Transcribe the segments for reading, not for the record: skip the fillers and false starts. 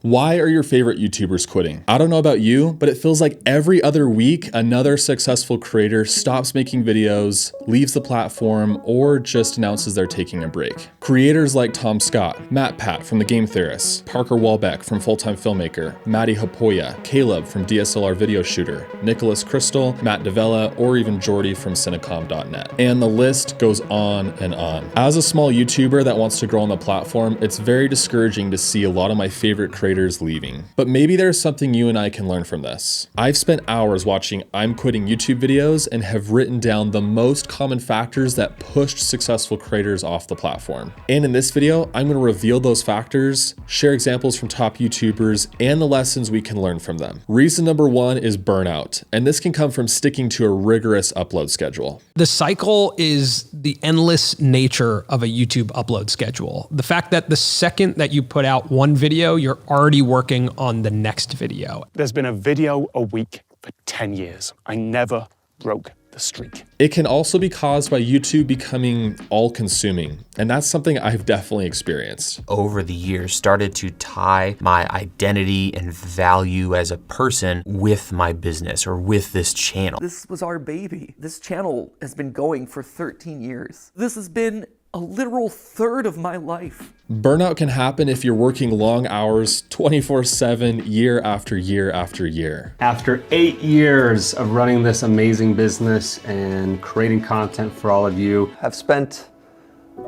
Why are your favorite YouTubers quitting? I don't know about you, but it feels like every other week, another successful creator stops making videos, leaves the platform, or just announces they're taking a break. Creators like Tom Scott, Matt Pat from The Game Theorists, Parker Walbeck from Full-Time Filmmaker, Maddie Hapoya, Caleb from DSLR Video Shooter, Nicholas Crystal, Matt Davella, or even Jordy from Cinecom.net. And the list goes on and on. As a small YouTuber that wants to grow on the platform, it's very discouraging to see a lot of my favorite creators leaving. But maybe there's something you and I can learn from this. I've spent hours watching I'm Quitting YouTube videos and have written down the most common factors that pushed successful creators off the platform. And in this video, I'm going to reveal those factors, share examples from top YouTubers, and the lessons we can learn from them. Reason number one is burnout, and this can come from sticking to a rigorous upload schedule. The cycle is the endless nature of a YouTube upload schedule. The fact that the second that you put out one video, you're already working on the next video. There's been a video a week for 10 years. I never broke the streak. It can also be caused by YouTube becoming all-consuming, and that's something I've definitely experienced. Over the years, started to tie my identity and value as a person with my business or with this channel. This was our baby. This channel has been going for 13 years. This has been a literal third of my life. Burnout can happen if you're working long hours, 24/7, year after year after year. After 8 years of running this amazing business and creating content for all of you, I've spent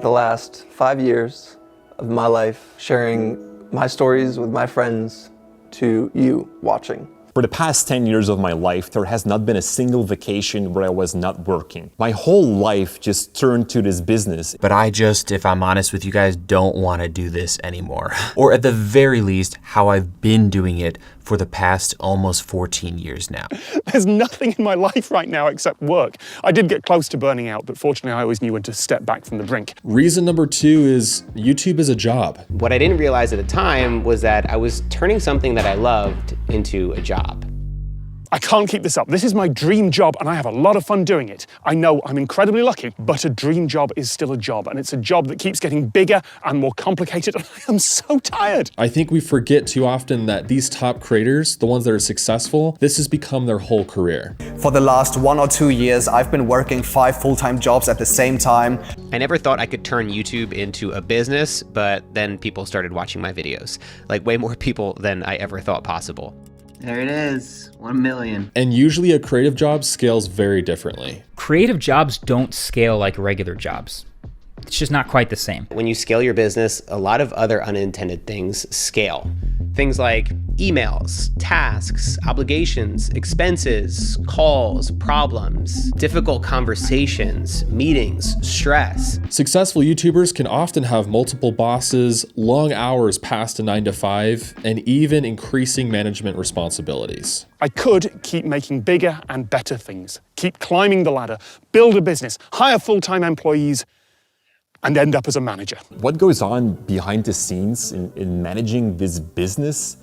the last 5 years of my life sharing my stories with my friends to you watching. For the past 10 years of my life, there has not been a single vacation where I was not working. My whole life just turned to this business. But I just, if I'm honest with you guys, don't want to do this anymore. Or at the very least, how I've been doing it for the past almost 14 years now. There's nothing in my life right now except work. I did get close to burning out, but fortunately I always knew when to step back from the brink. Reason number two is YouTube is a job. What I didn't realize at the time was that I was turning something that I loved into a job. I can't keep this up. This is my dream job and I have a lot of fun doing it. I know I'm incredibly lucky, but a dream job is still a job, and it's a job that keeps getting bigger and more complicated, and I am so tired. I think we forget too often that these top creators, the ones that are successful, this has become their whole career. For the last 1 or 2 years, I've been working 5 full-time jobs at the same time. I never thought I could turn YouTube into a business, but then people started watching my videos. Like way more people than I ever thought possible. There it is, 1 million. And usually a creative job scales very differently. Creative jobs don't scale like regular jobs. It's just not quite the same. When you scale your business, a lot of other unintended things scale. Things like emails, tasks, obligations, expenses, calls, problems, difficult conversations, meetings, stress. Successful YouTubers can often have multiple bosses, long hours past a 9 to 5, and even increasing management responsibilities. I could keep making bigger and better things, keep climbing the ladder, build a business, hire full-time employees, and end up as a manager. What goes on behind the scenes in managing this business,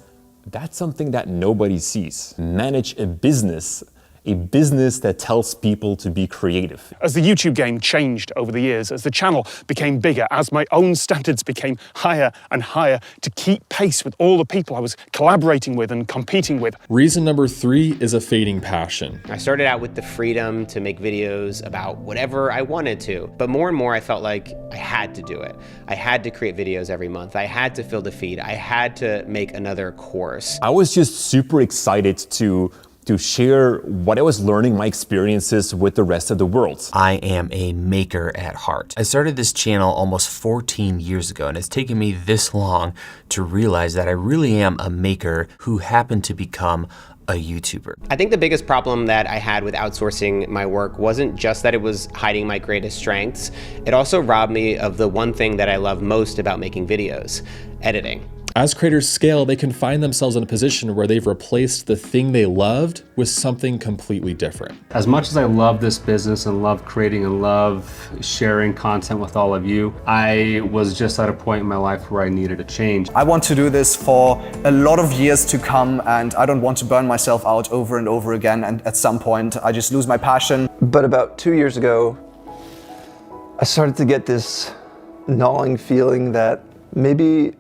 that's something that nobody sees. Manage a business that tells people to be creative. As the YouTube game changed over the years, as the channel became bigger, as my own standards became higher and higher to keep pace with all the people I was collaborating with and competing with. Reason number three is a fading passion. I started out with the freedom to make videos about whatever I wanted to, but more and more I felt like I had to do it. I had to create videos every month. I had to fill the feed. I had to make another course. I was just super excited to share what I was learning, my experiences with the rest of the world. I am a maker at heart. I started this channel almost 14 years ago, and it's taken me this long to realize that I really am a maker who happened to become a YouTuber. I think the biggest problem that I had with outsourcing my work wasn't just that it was hiding my greatest strengths. It also robbed me of the one thing that I love most about making videos: editing. As creators scale, they can find themselves in a position where they've replaced the thing they loved with something completely different. As much as I love this business and love creating and love sharing content with all of you, I was just at a point in my life where I needed a change. I want to do this for a lot of years to come, and I don't want to burn myself out over and over again, and at some point I just lose my passion. But about 2 years ago, I started to get this gnawing feeling that maybe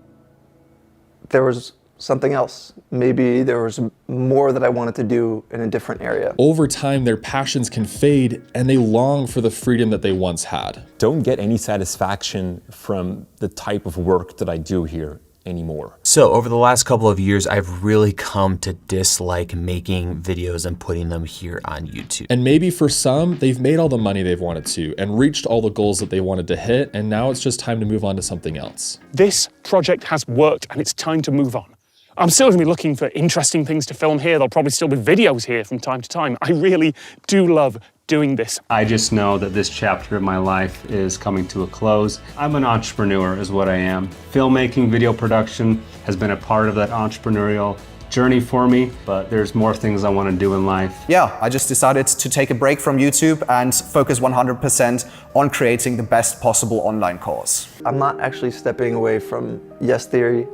there was something else. Maybe there was more that I wanted to do in a different area. Over time, their passions can fade and they long for the freedom that they once had. Don't get any satisfaction from the type of work that I do here anymore. So over the last couple of years, I've really come to dislike making videos and putting them here on YouTube. And maybe for some, they've made all the money they've wanted to and reached all the goals that they wanted to hit, and now it's just time to move on to something else. This project has worked and it's time to move on. I'm still going to be looking for interesting things to film here. There'll probably still be videos here from time to time. I really do love doing this. I just know that this chapter of my life is coming to a close. I'm an entrepreneur is what I am. Filmmaking, video production has been a part of that entrepreneurial journey for me, but there's more things I want to do in life. Yeah, I just decided to take a break from YouTube and focus 100% on creating the best possible online course. I'm not actually stepping away from Yes Theory.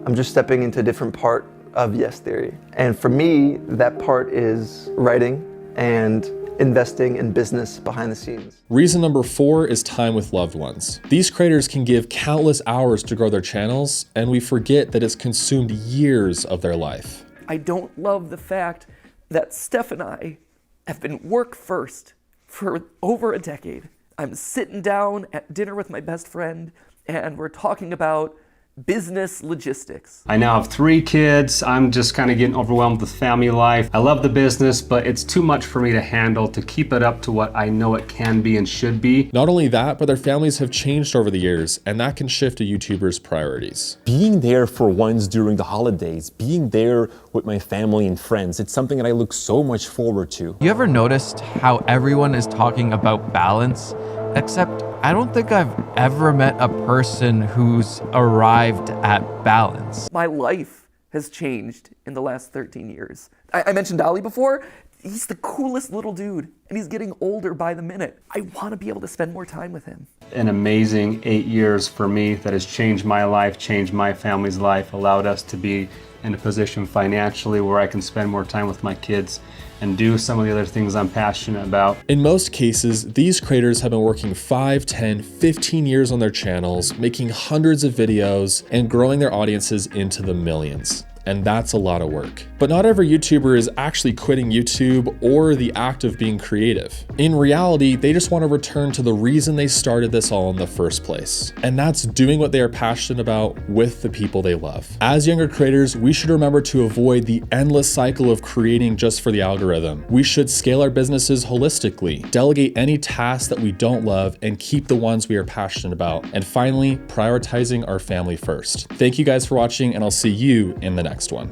I'm just stepping into a different part of Yes Theory. And for me, that part is writing and investing in business behind the scenes. Reason number 4 is time with loved ones. These creators can give countless hours to grow their channels, and we forget that it's consumed years of their life. I don't love the fact that Steph and I have been work first for over a decade. I'm sitting down at dinner with my best friend, and we're talking about business logistics. I now have 3 kids. I'm just kind of getting overwhelmed with family life. I love the business, but it's too much for me to handle to keep it up to what I know it can be and should be. Not only that, but their families have changed over the years, and that can shift a YouTuber's priorities. Being there for once during the holidays, being there with my family and friends, it's something that I look so much forward to. You ever noticed how everyone is talking about balance? Except I don't think I've ever met a person who's arrived at balance. My life has changed in the last 13 years. I mentioned Ali before. He's the coolest little dude, and he's getting older by the minute. I want to be able to spend more time with him. An amazing 8 years for me that has changed my life, changed my family's life, allowed us to be in a position financially where I can spend more time with my kids and do some of the other things I'm passionate about. In most cases, these creators have been working 5, 10, 15 years on their channels, making hundreds of videos, and growing their audiences into the millions. And that's a lot of work. But not every YouTuber is actually quitting YouTube or the act of being creative. In reality, they just want to return to the reason they started this all in the first place. And that's doing what they are passionate about with the people they love. As younger creators, we should remember to avoid the endless cycle of creating just for the algorithm. We should scale our businesses holistically, delegate any tasks that we don't love, and keep the ones we are passionate about. And finally, prioritizing our family first. Thank you guys for watching, and I'll see you in the next one.